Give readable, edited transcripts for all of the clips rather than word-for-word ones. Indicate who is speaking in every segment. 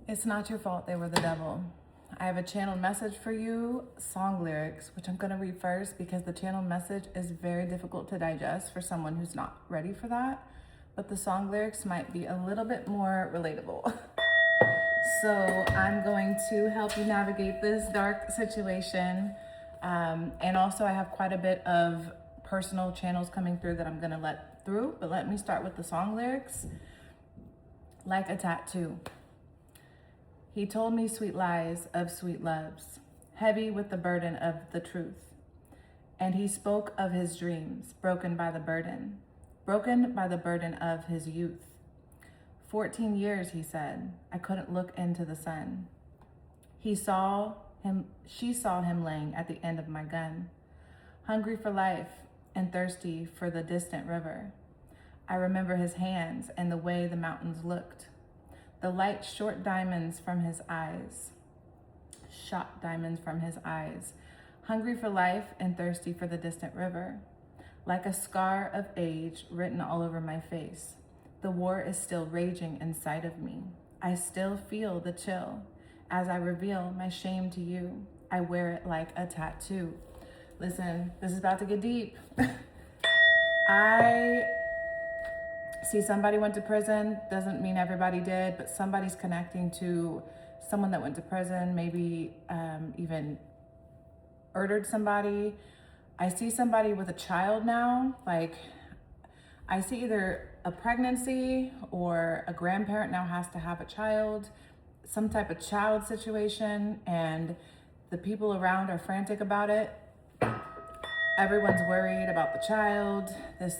Speaker 1: It's not your fault they were the devil. I have a channeled message for you, song lyrics, which I'm going to read first because the channeled message is very difficult to digest for someone who's not ready for that. But the song lyrics might be a little bit more relatable. So I'm going to help you navigate this dark situation. And also I have quite a bit of personal channels coming through that I'm going to let through. But let me start with the song lyrics. Like a tattoo. He told me sweet lies of sweet loves, heavy with the burden of the truth. And he spoke of his dreams, broken by the burden of his youth. 14 years, he said, I couldn't look into the sun. She saw him laying at the end of my gun, hungry for life and thirsty for the distant river. I remember his hands and the way the mountains looked. The light shot diamonds from his eyes, hungry for life and thirsty for the distant river. Like a scar of age written all over my face, the war is still raging inside of me. I still feel the chill as I reveal my shame to you. I wear it like a tattoo. Listen, this is about to get deep. I see somebody went to prison, doesn't mean everybody did, but somebody's connecting to someone that went to prison, maybe even murdered somebody. I see somebody with a child now, like I see either a pregnancy or a grandparent now has to have a child, some type of child situation, and the people around are frantic about it. Everyone's worried about the child. This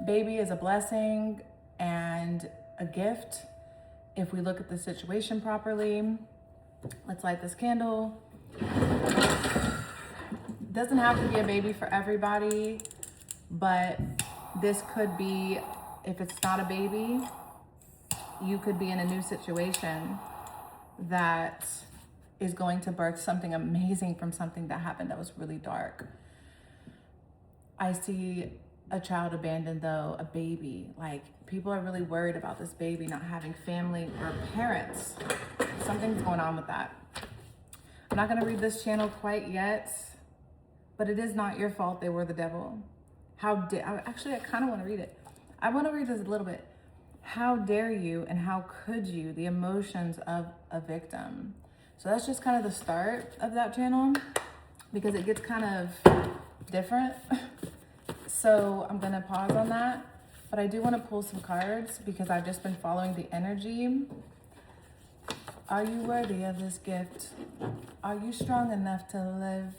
Speaker 1: baby is a blessing and a gift if we look at the situation properly. Let's light this candle. Doesn't have to be a baby for everybody, but this could be, if it's not a baby, you could be in a new situation that is going to birth something amazing from something that happened that was really dark. I see a child abandoned though, a baby. Like people are really worried about this baby not having family or parents. Something's going on with that. I'm not gonna read this channel quite yet, but it is not your fault they were the devil. Actually, I kind of want to read it. I want to read this a little bit. How dare you and how could you, the emotions of a victim. So that's just kind of the start of that channel because it gets kind of different. So I'm gonna pause on that, but I do want to pull some cards because I've just been following the energy. Are you worthy of this gift? Are you strong enough to live?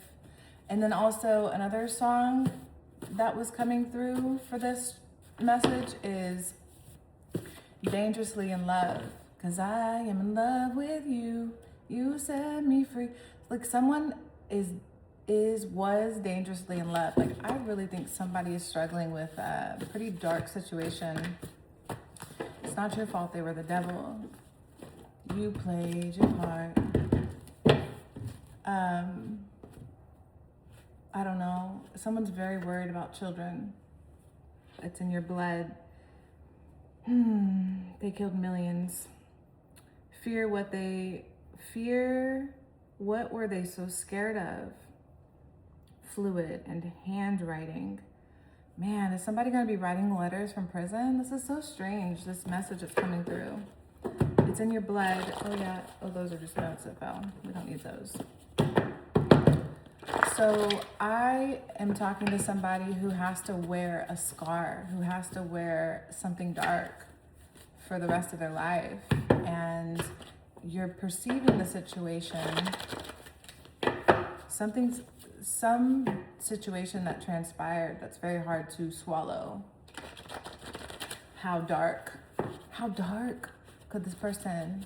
Speaker 1: And then also another song that was coming through for this message is Dangerously in Love, because I am in love with you. You set me free. Like someone was dangerously in love. Like I really think somebody is struggling with a pretty dark situation. It's not your fault they were the devil. You played your part. I don't know. Someone's very worried about children. It's in your blood. They killed millions. What were they so scared of? Fluid and handwriting. Man, is somebody gonna be writing letters from prison? This is so strange, this message that's coming through. It's in your blood. Oh yeah, oh those are just notes that fell. We don't need those. So I am talking to somebody who has to wear a scar, who has to wear something dark for the rest of their life. And you're perceiving the situation, some situation that transpired that's very hard to swallow. How dark could this person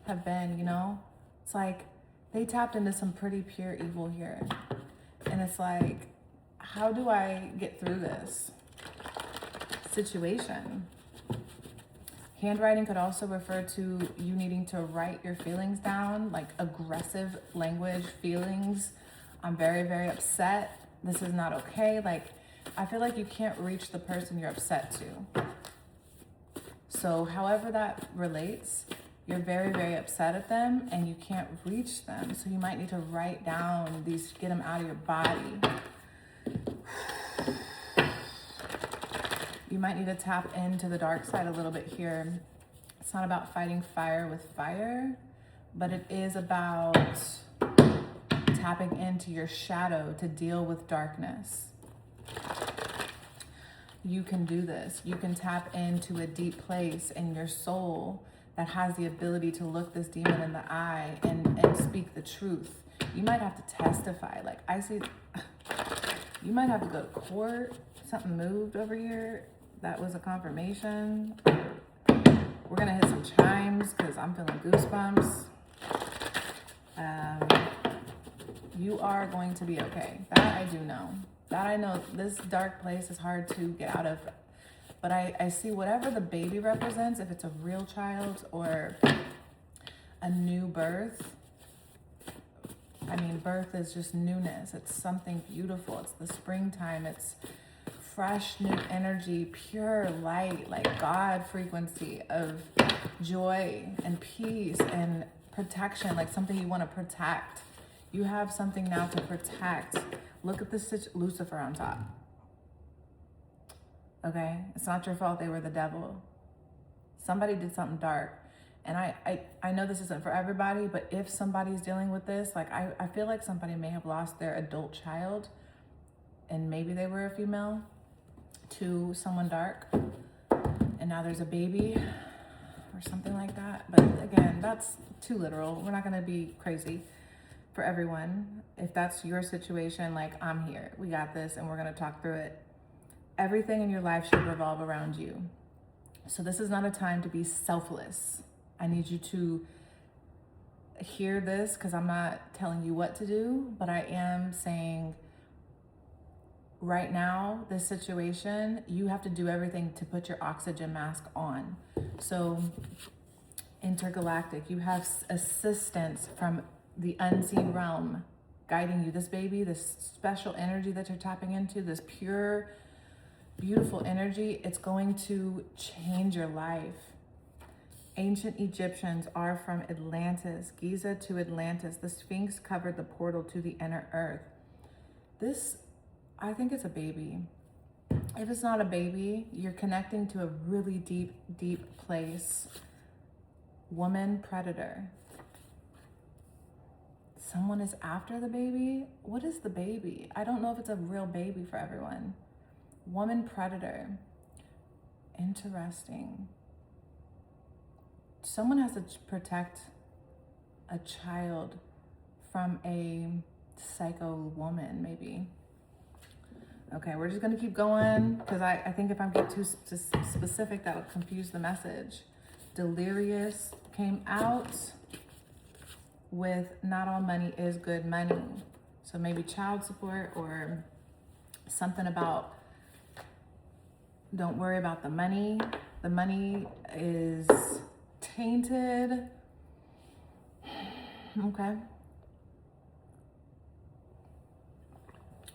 Speaker 1: have been, you know? It's like they tapped into some pretty pure evil here. And it's like, how do I get through this situation? Handwriting could also refer to you needing to write your feelings down, like aggressive language, feelings. I'm very, very upset. This is not okay. Like, I feel like you can't reach the person you're upset to. So however that relates, You're very, very upset at them and you can't reach them. So you might need to write down these, get them out of your body. You might need to tap into the dark side a little bit here. It's not about fighting fire with fire, but it is about tapping into your shadow to deal with darkness. You can do this. You can tap into a deep place in your soul that has the ability to look this demon in the eye and speak the truth. You might have to testify. Like, I see, you might have to go to court. Something moved over here. That was a confirmation. We're gonna hit some chimes because I'm feeling goosebumps. You are going to be okay. That I do know. That I know. This dark place is hard to get out of. But I see whatever the baby represents, if it's a real child or a new birth. I mean, birth is just newness. It's something beautiful. It's the springtime. It's fresh, new energy, pure light, like God frequency of joy and peace and protection, like something you want to protect. You have something now to protect. Look at this Lucifer on top. Okay? It's not your fault they were the devil. Somebody did something dark. And I know this isn't for everybody, but if somebody's dealing with this, like I feel like somebody may have lost their adult child and maybe they were a female to someone dark. And now there's a baby or something like that. But again, that's too literal. We're not going to be crazy for everyone. If that's your situation, like, I'm here. We got this and we're going to talk through it. Everything in your life should revolve around you. So this is not a time to be selfless. I need you to hear this because I'm not telling you what to do, but I am saying right now, this situation, you have to do everything to put your oxygen mask on. So intergalactic, you have assistance from the unseen realm guiding you. This baby, this special energy that you're tapping into, this pure, beautiful energy, it's going to change your life. Ancient Egyptians are from Atlantis, Giza to Atlantis. The Sphinx covered the portal to the inner earth. This, I think it's a baby. If it's not a baby, you're connecting to a really deep, deep place. Woman predator. Someone is after the baby? What is the baby? I don't know if it's a real baby for everyone. Woman predator. Interesting. Someone has to protect a child from a psycho woman, maybe. Okay, we're just gonna keep going because I think if I get too specific, that'll confuse the message. Delirious came out with not all money is good money. So maybe child support or something about don't worry about the money. The money is tainted. Okay.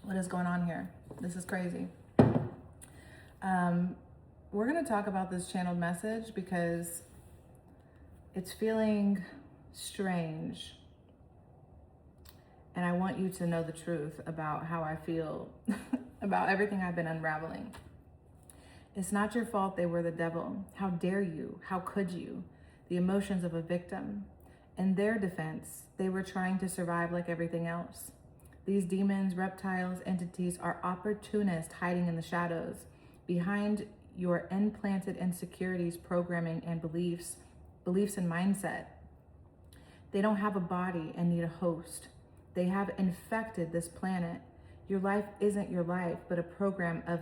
Speaker 1: What is going on here? This is crazy. We're going to talk about this channeled message because it's feeling strange. And I want you to know the truth about how I feel about everything I've been unraveling. It's not your fault they were the devil. How dare you? How could you? The emotions of a victim. In their defense, they were trying to survive like everything else. These demons, reptiles, entities are opportunists hiding in the shadows, behind your implanted insecurities, programming, and beliefs and mindset. They don't have a body and need a host. They have infected this planet. Your life isn't your life, but a program of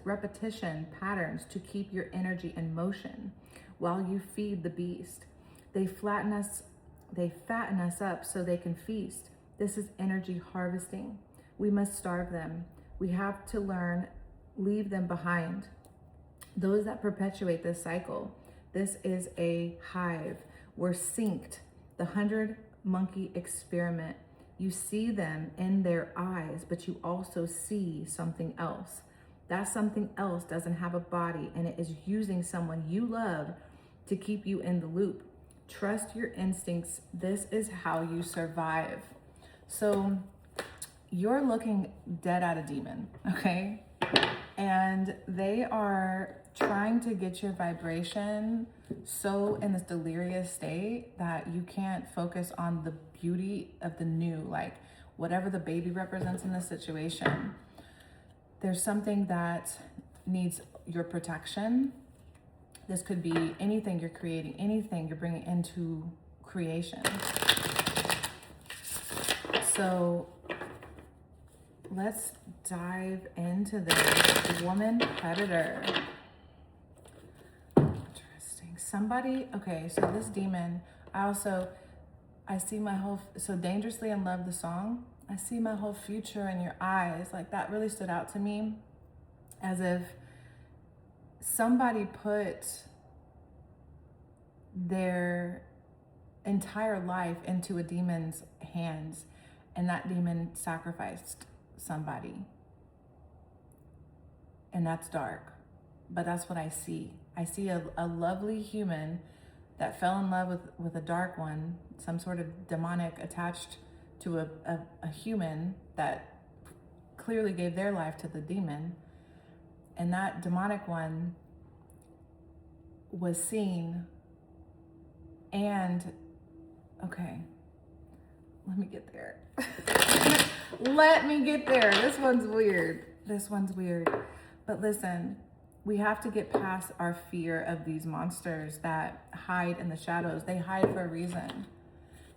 Speaker 1: repetition patterns to keep your energy in motion while you feed the beast. They fatten us up so they can feast. This is energy harvesting. We must starve them. We have to learn, leave them behind. Those that perpetuate this cycle, this is a hive. We're synced. The 100-monkey experiment. You see them in their eyes, but you also see something else. That something else doesn't have a body, and it is using someone you love to keep you in the loop. Trust your instincts. This is how you survive. So you're looking dead at a demon, okay? And they are trying to get your vibration so in this delirious state that you can't focus on the beauty of the new, like whatever the baby represents in this situation. There's something that needs your protection. This could be anything you're creating, anything you're bringing into creation. So let's dive into this. Woman predator. Interesting. Somebody, okay, so this demon, I see my whole, so Dangerously in Love, the song, I see my whole future in your eyes. Like that really stood out to me, as if somebody put their entire life into a demon's hands, and that demon sacrificed somebody. And that's dark, but that's what I see. I see a lovely human that fell in love with a dark one, some sort of demonic attached to a human that clearly gave their life to the demon. And that demonic one was seen and, okay, let me get there. Let me get there. This one's weird. But listen, we have to get past our fear of these monsters that hide in the shadows. They hide for a reason.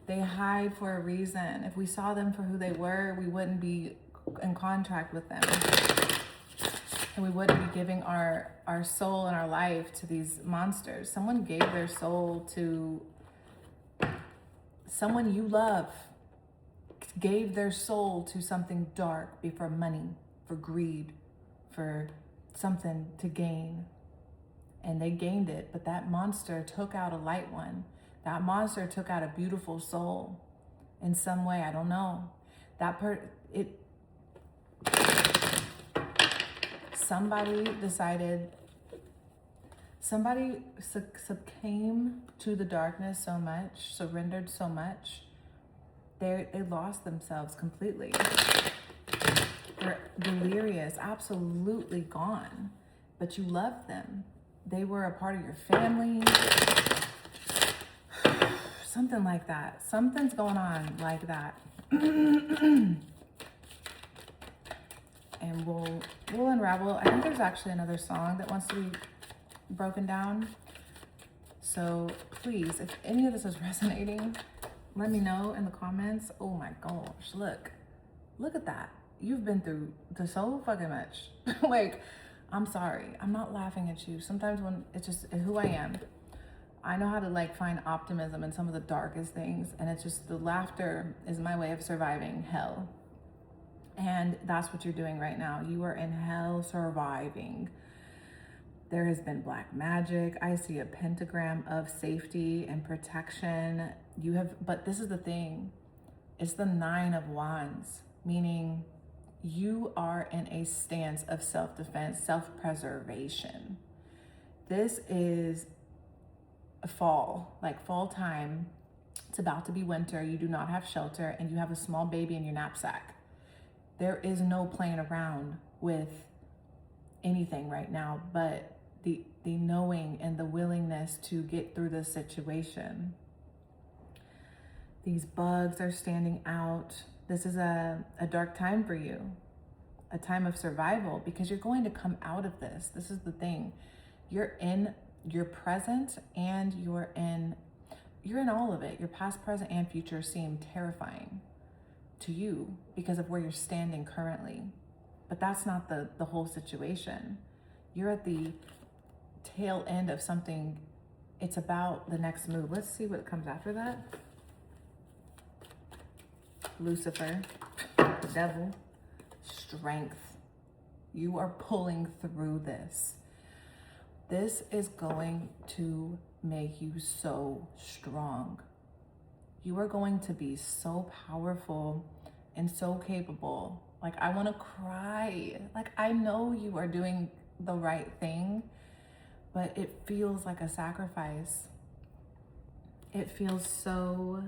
Speaker 1: If we saw them for who they were, we wouldn't be in contract with them. And we wouldn't be giving our soul and our life to these monsters. Someone gave their soul to someone you love, gave their soul to something dark, for money, for greed, for something to gain. And they gained it, but that monster took out a light one. That monster took out a beautiful soul in some way, I don't know. Somebody succumbed to the darkness so much, surrendered so much, they lost themselves completely. They're delirious, absolutely gone, but you loved them. They were a part of your family. Something like that. Something's going on like that. And we'll unravel. I think there's actually another song that wants to be broken down. So please, if any of this is resonating, let me know in the comments. Oh my gosh, look at that. You've been through so fucking much. Like, I'm sorry, I'm not laughing at you. Sometimes when it's just who I am, I know how to like find optimism in some of the darkest things, and it's just the laughter is my way of surviving hell. And that's what you're doing right now. You are in hell surviving. There has been black magic. I see a pentagram of safety and protection. But this is the thing. It's the 9 of Wands, meaning you are in a stance of self-defense, self-preservation. This is a fall, like fall time. It's about to be winter. You do not have shelter, and you have a small baby in your knapsack. There is no playing around with anything right now, but the knowing and the willingness to get through this situation. These bugs are standing out. This is a dark time for you, a time of survival, because you're going to come out of this. This is the thing. You're in your present, and you're in all of it. Your past, present, and future seem terrifying to you because of where you're standing currently. But that's not the whole situation. You're at the tail end of something. It's about the next move. Let's see what comes after that. Lucifer, the devil, strength. You are pulling through this. This is going to make you so strong. You are going to be so powerful and so capable. Like, I want to cry. Like, I know you are doing the right thing, but it feels like a sacrifice. It feels so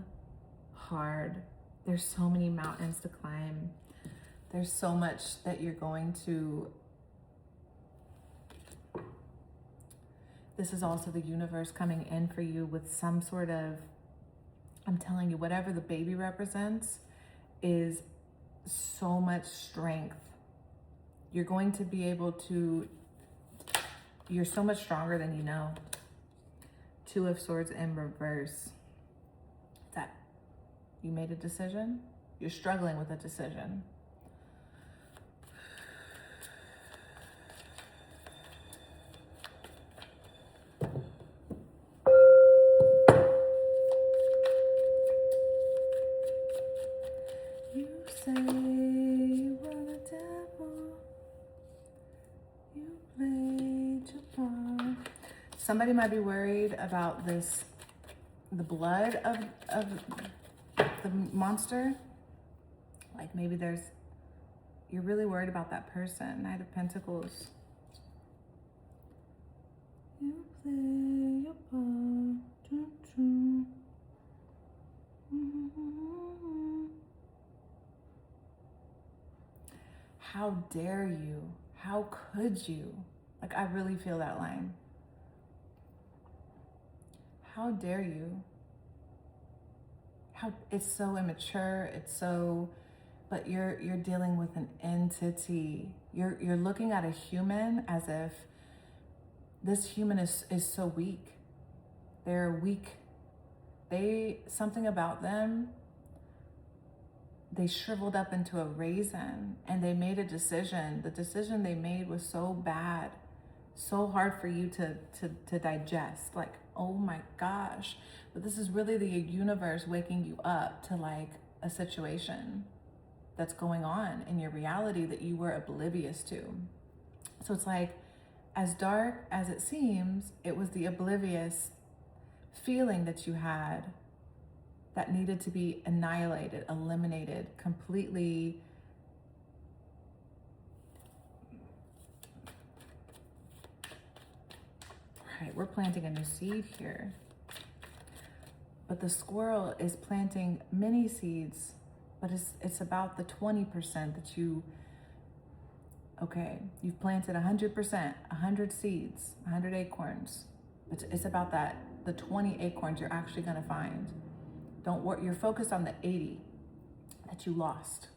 Speaker 1: hard. There's so many mountains to climb. There's so much that you're going to. This is also the universe coming in for you with some sort of, I'm telling you, whatever the baby represents is so much strength. You're going to be able to, you're so much stronger than you know. Two of Swords in reverse. That you made a decision. You're struggling with a decision. You say you were the devil. You played your part. Somebody might be worried about this, the blood of the monster. Like maybe you're really worried about that person. Knight of Pentacles. You play your part. How dare you? How could you? Like, I really feel that line. How dare you? It's so immature, but you're dealing with an entity. You're looking at a human as if this human is so weak. They're weak. Something about them, they shriveled up into a raisin and they made a decision. The decision they made was so bad, so hard for you to digest. Like, oh my gosh. But this is really the universe waking you up to like a situation that's going on in your reality that you were oblivious to. So it's like, as dark as it seems, it was the oblivious feeling that you had that needed to be annihilated, eliminated, completely. All right, we're planting a new seed here. But the squirrel is planting many seeds, but it's about the 20% that you've planted 100%, 100 seeds, 100 acorns. It's about the 20 acorns you're actually gonna find. Don't worry, you're focused on the 80 that you lost.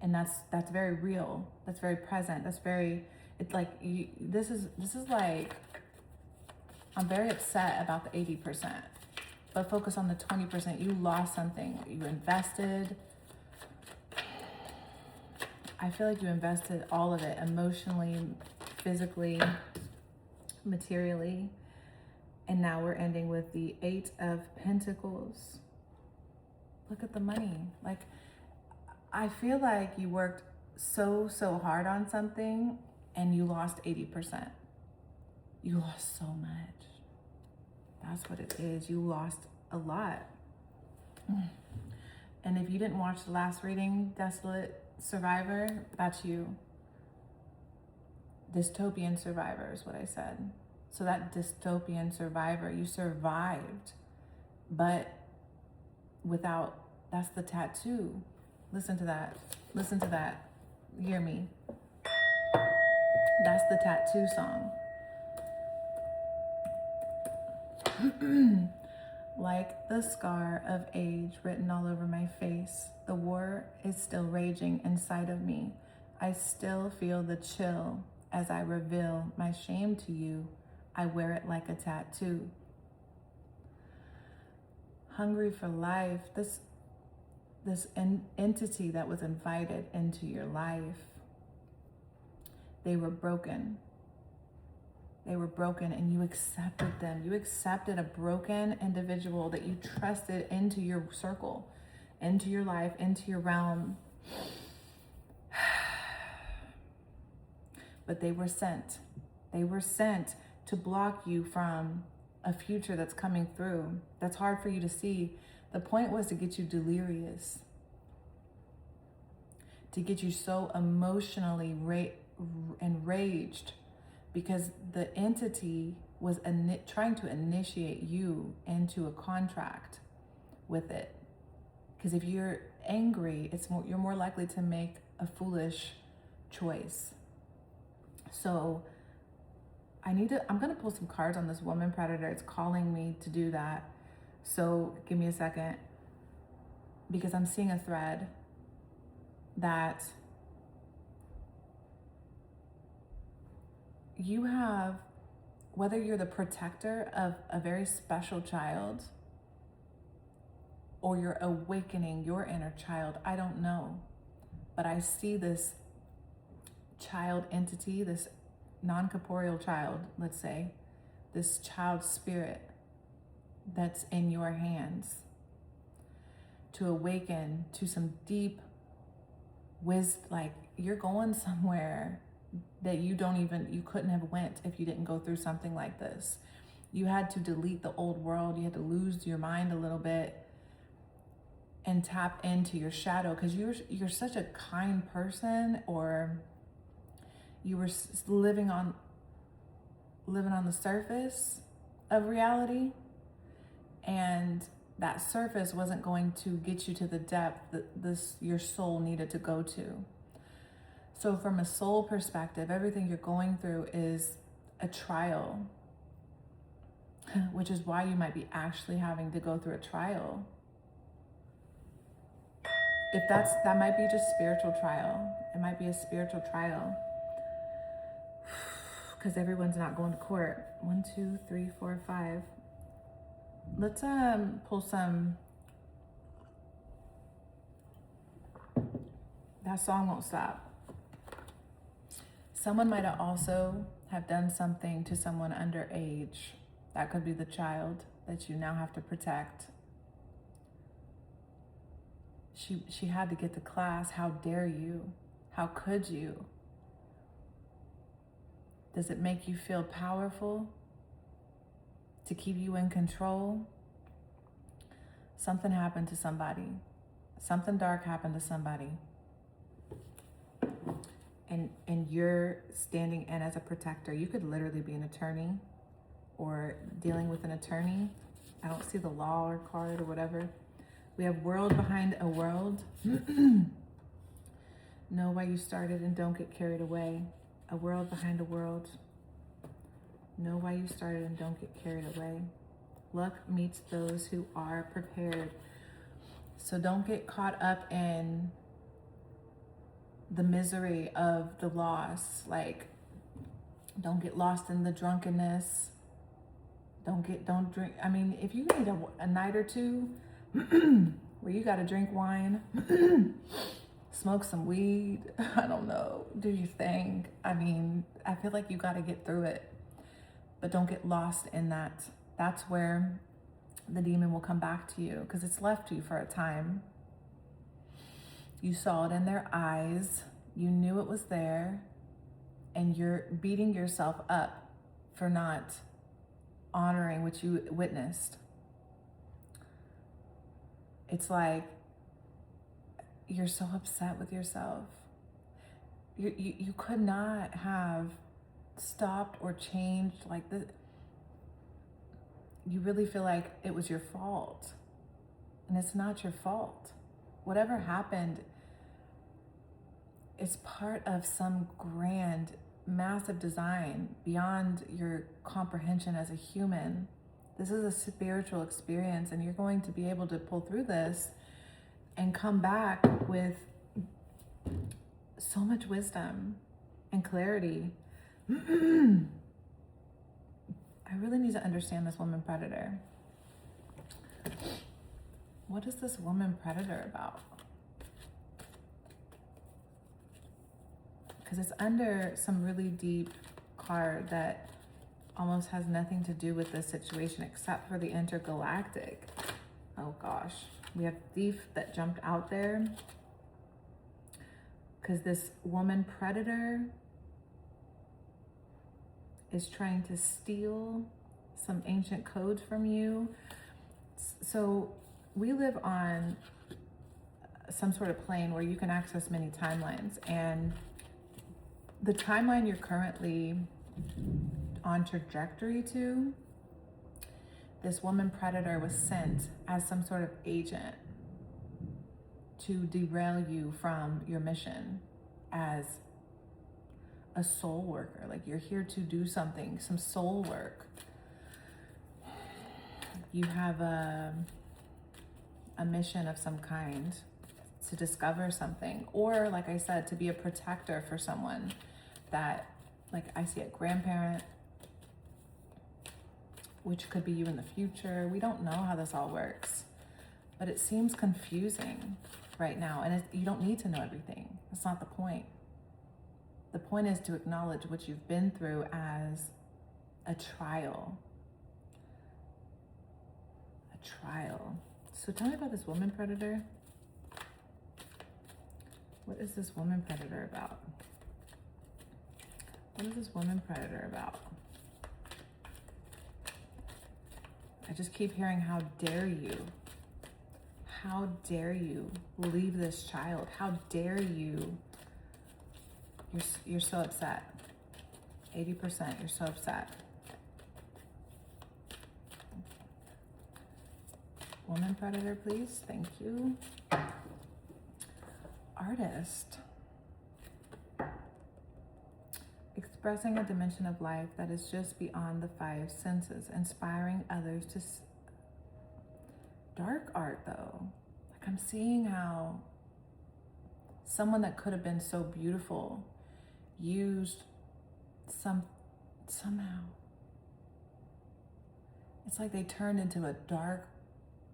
Speaker 1: And that's very real. That's very present. It's like, this is like, I'm very upset about the 80%, but focus on the 20%. You lost something. You invested. I feel like you invested all of it, emotionally, physically, materially. And now we're ending with the 8 of Pentacles. Look at the money. Like, I feel like you worked so hard on something and you lost 80%. You lost so much. That's what it is. You lost a lot. And if you didn't watch the last reading, Desolate Survivor, that's you. Dystopian survivor is what I said. So that dystopian survivor, you survived, but without, that's the tattoo. Listen to that. Listen to that. Hear me. That's the tattoo song. Like the scar of age written all over my face, the war is still raging inside of me. I still feel the chill as I reveal my shame to you. I wear it like a tattoo. Hungry for life, this entity that was invited into your life, they were broken. They were broken and you accepted them. You accepted a broken individual that you trusted into your circle, into your life, into your realm. But they were sent. They were sent to block you from a future that's coming through, that's hard for you to see. The point was to get you delirious, to get you so emotionally enraged, because the entity was trying to initiate you into a contract with it. Because if you're angry, you're more likely to make a foolish choice. So I'm gonna pull some cards on this woman predator. It's calling me to do that. So give me a second, because I'm seeing a thread that you have, whether you're the protector of a very special child or you're awakening your inner child, I don't know. But I see this child entity, this non-corporeal child, let's say, this child spirit that's in your hands to awaken to some deep wisdom. Like, you're going somewhere that you couldn't have went if you didn't go through something like this. You had to delete the old world. You had to lose your mind a little bit and tap into your shadow, because you're such a kind person, or you were living on the surface of reality, and that surface wasn't going to get you to the depth that your soul needed to go to. So from a soul perspective, everything you're going through is a trial, which is why you might be actually having to go through a trial. That might be just spiritual trial. It might be a spiritual trial, because everyone's not going to court. 1, 2, 3, 4, 5. Let's pull some. That song won't stop. Someone might have also have done something to someone underage. That could be the child that you now have to protect. She had to get to class. How dare you? How could you? Does it make you feel powerful to keep you in control? Something happened to somebody. Something dark happened to somebody. And you're standing in as a protector. You could literally be an attorney or dealing with an attorney. I don't see the law or card or whatever. We have world behind a world. Know why you started and don't get carried away. A world behind a world. Know why you started and don't get carried away. Luck meets those who are prepared. So don't get caught up in the misery of the loss. Like, don't get lost in the drunkenness. Don't drink. I mean, if you need a night or two where you got to drink wine, smoke some weed, I don't know, do your thing. I mean, I feel like you got to get through it, but don't get lost in that. That's where the demon will come back to you, because it's left you for a time. You saw it in their eyes, you knew it was there, and you're beating yourself up for not honoring what you witnessed. It's like you're so upset with yourself. You could not have stopped or changed like this. You really feel like it was your fault, and it's not your fault. Whatever happened, it's part of some grand, massive design beyond your comprehension as a human. This is a spiritual experience, and you're going to be able to pull through this and come back with so much wisdom and clarity. I really need to understand this woman predator. What is this woman predator about? Because it's under some really deep card that almost has nothing to do with this situation except for the intergalactic. Oh gosh, we have thief that jumped out there, because this woman predator is trying to steal some ancient codes from you. So we live on some sort of plane where you can access many timelines, and the timeline you're currently on trajectory to, this woman predator was sent as some sort of agent to derail you from your mission as a soul worker. Like, you're here to do something, some soul work. You have a mission of some kind to discover something, or like I said, to be a protector for someone that, like, I see a grandparent, which could be you in the future. We don't know how this all works, but it seems confusing right now, and you don't need to know everything. That's not the point. The point is to acknowledge what you've been through as a trial. A trial. So tell me about this woman predator. What is this woman predator about? What is this woman predator about? I just keep hearing, how dare you? How dare you leave this child? How dare you? You're so upset. 80%, you're so upset. Woman predator, please. Thank you. Artist. Expressing a dimension of life that is just beyond the five senses, inspiring others to... Dark art, though. Like, I'm seeing how someone that could have been so beautiful used somehow. It's like they turned into a dark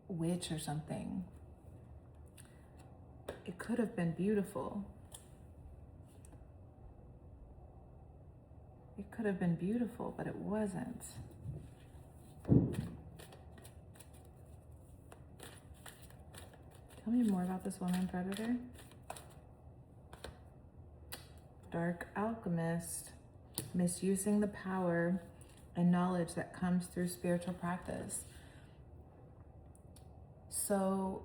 Speaker 1: witch or something. It could have been beautiful. It could have been beautiful, but it wasn't. Tell me more about this woman predator. Dark alchemist, misusing the power and knowledge that comes through spiritual practice. So,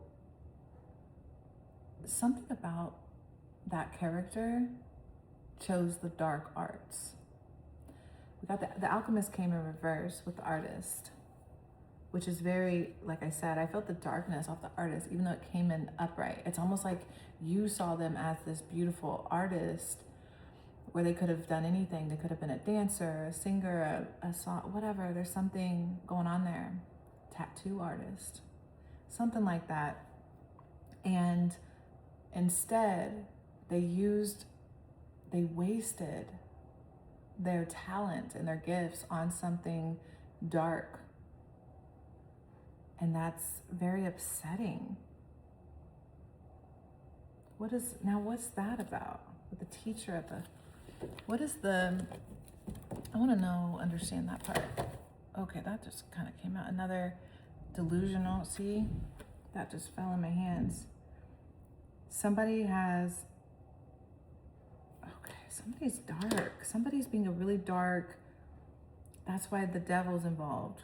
Speaker 1: something about that character chose the dark arts. We got the alchemist came in reverse with the artist, which is very, like I said, I felt the darkness off the artist, even though it came in upright. It's almost like you saw them as this beautiful artist where they could have done anything. They could have been a dancer, a singer, a song, whatever. There's something going on there. Tattoo artist, something like that. And instead, they wasted their talent and their gifts on something dark. And that's very upsetting. What's that about? With the teacher at the, I want to understand that part. Okay, that just kind of came out. Another delusional, see? That just fell in my hands. Somebody's dark. Somebody's being a really dark. That's why the devil's involved.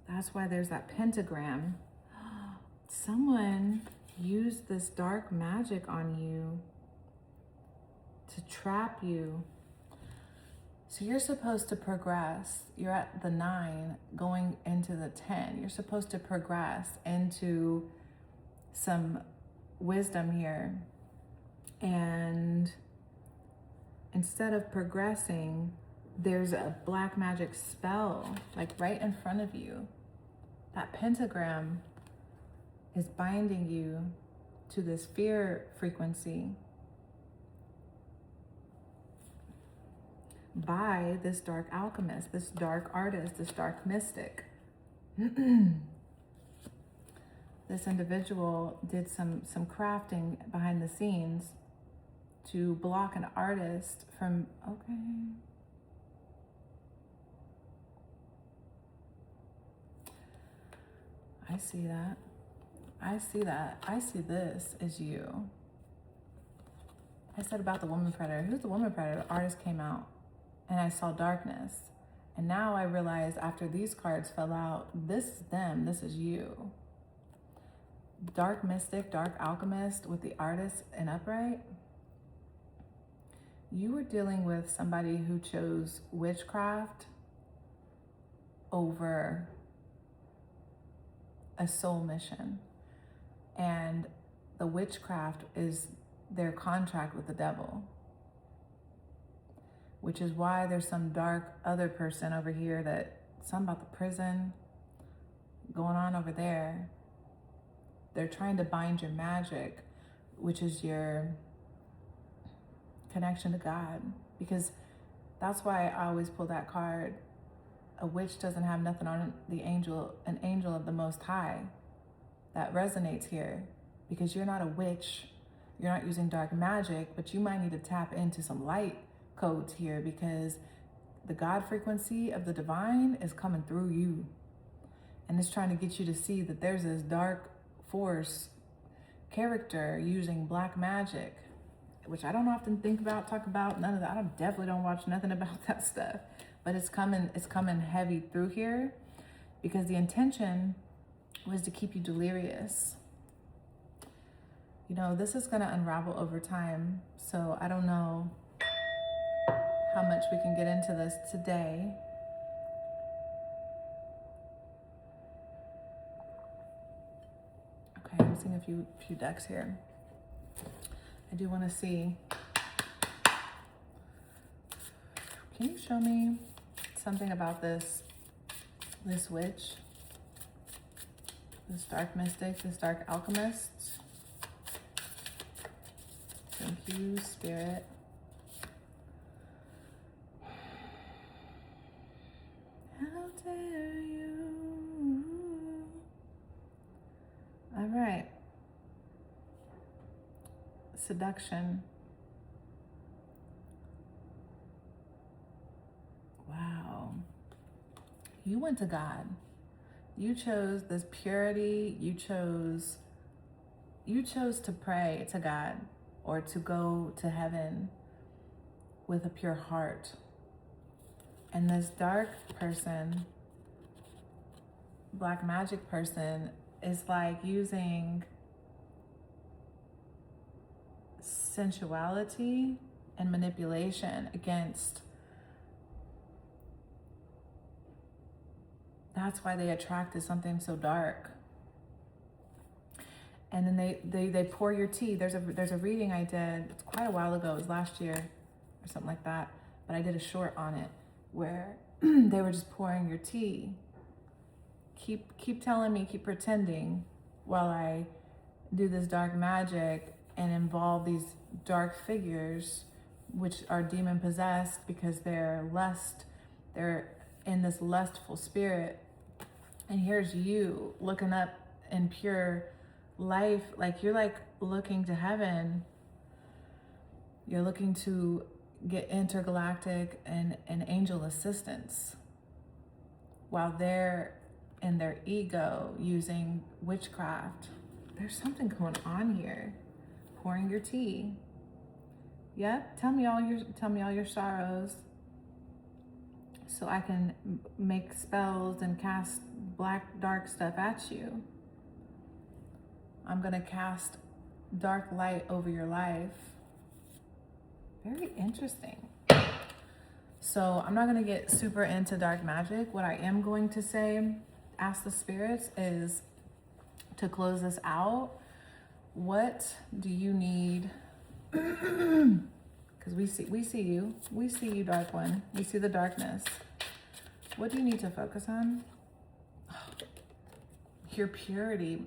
Speaker 1: That's why there's that pentagram. Someone used this dark magic on you to trap you. So you're supposed to progress. You're at the 9 going into the 10. You're supposed to progress into some wisdom here. And instead of progressing, there's a black magic spell, like right in front of you. That pentagram is binding you to this fear frequency by this dark alchemist, this dark artist, this dark mystic. This individual did some crafting behind the scenes to block an artist from, okay. I see that. I see that. I see this as you. I said about the woman predator. Who's the woman predator? The artist came out and I saw darkness. And now I realize after these cards fell out, this is them, this is you. Dark mystic, dark alchemist with the artist in upright. You were dealing with somebody who chose witchcraft over a soul mission. And the witchcraft is their contract with the devil, which is why there's some dark other person over here that, something about the prison going on over there. They're trying to bind your magic, which is your connection to God, because that's why I always pull that card. A witch doesn't have nothing on the angel, an angel of the Most High. That resonates here, because you're not a witch, you're not using dark magic, but you might need to tap into some light codes here, because the God frequency of the divine is coming through you, and it's trying to get you to see that there's this dark force character using black magic, which I don't often talk about, none of that. I definitely don't watch nothing about that stuff, but it's coming heavy through here, because the intention was to keep you delirious. You know, this is going to unravel over time, so I don't know how much we can get into this today. Okay, I'm seeing a few decks here. I do want to see. Can you show me something about this witch, this dark mystic, this dark alchemist? Thank you, Spirit. How dare you? All right. Seduction. Wow. You went to God. You chose this purity. You chose to pray to God, or to go to heaven with a pure heart. And this dark person, black magic person, is like using sensuality and manipulation against. That's why they attracted something so dark. And then they pour your tea. There's a reading I did, it's quite a while ago, it was last year or something like that, but I did a short on it where they were just pouring your tea. Keep telling me, keep pretending while I do this dark magic and involve these dark figures, which are demon possessed because they're in this lustful spirit. And here's you looking up in pure life, like you're like looking to heaven. You're looking to get intergalactic and angel assistance, while they're in their ego using witchcraft. There's something going on here. Pouring your tea. Yep. Tell me all your sorrows, so I can make spells and cast black dark stuff at you. I'm gonna cast dark light over your life. Very interesting. So I'm not gonna get super into dark magic. What I am going to say, ask the spirits, is to close this out. What do you need? Because we see you, dark one. We see the darkness. What do you need to focus on? Your purity,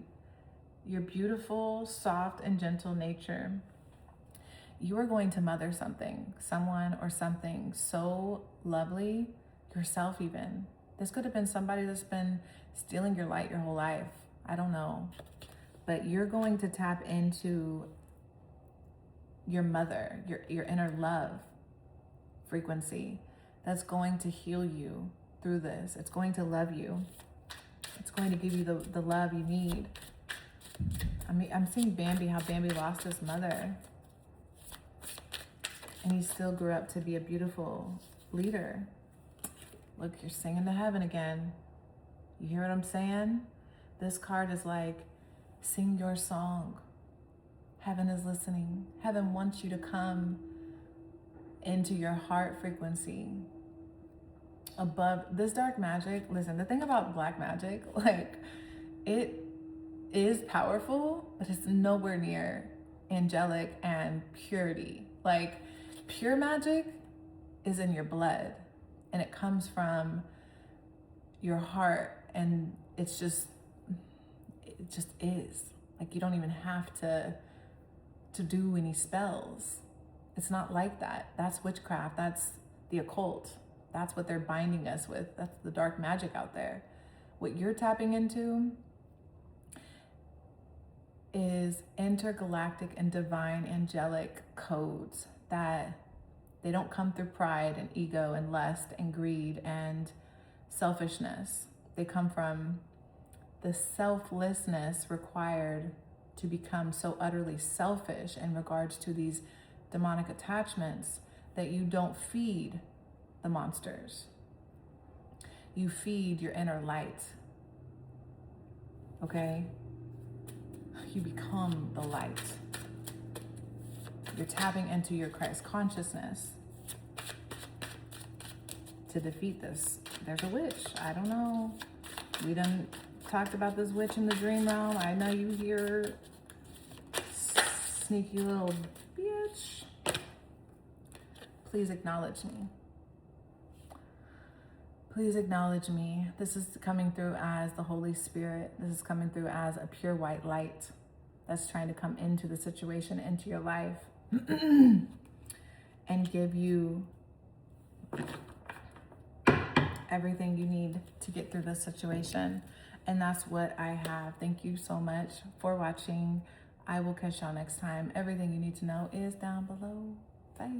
Speaker 1: your beautiful, soft, and gentle nature. You are going to mother someone or something so lovely, yourself even. This could have been somebody that's been stealing your light your whole life. I don't know. But you're going to tap into your mother, your inner love frequency that's going to heal you through this. It's going to love you. It's going to give you the love you need. I mean, I'm seeing Bambi, how Bambi lost his mother. And he still grew up to be a beautiful leader. Look, you're singing to heaven again. You hear what I'm saying? This card is like, sing your song. Heaven is listening. Heaven wants you to come into your heart frequency. Above this dark magic, listen, the thing about black magic, like, it is powerful, but it's nowhere near angelic and purity. Like, pure magic is in your blood, and it comes from your heart, and it just is. Like, you don't even have to do any spells. It's not like that. That's witchcraft. That's the occult. That's what they're binding us with. That's the dark magic out there. What you're tapping into is intergalactic and divine angelic codes that they don't come through pride and ego and lust and greed and selfishness. They come from the selflessness required to become so utterly selfish in regards to these demonic attachments that you don't feed the monsters. You feed your inner light. Okay? You become the light. You're tapping into your Christ consciousness to defeat this. There's a witch. I don't know. We done talked about this witch in the dream realm. I know you hear sneaky little bitch. Please acknowledge me. Please acknowledge me. This is coming through as the Holy Spirit. This is coming through as a pure white light that's trying to come into the situation, into your life, and give you everything you need to get through this situation. And that's what I have. Thank you so much for watching. I will catch y'all next time. Everything you need to know is down below. Bye.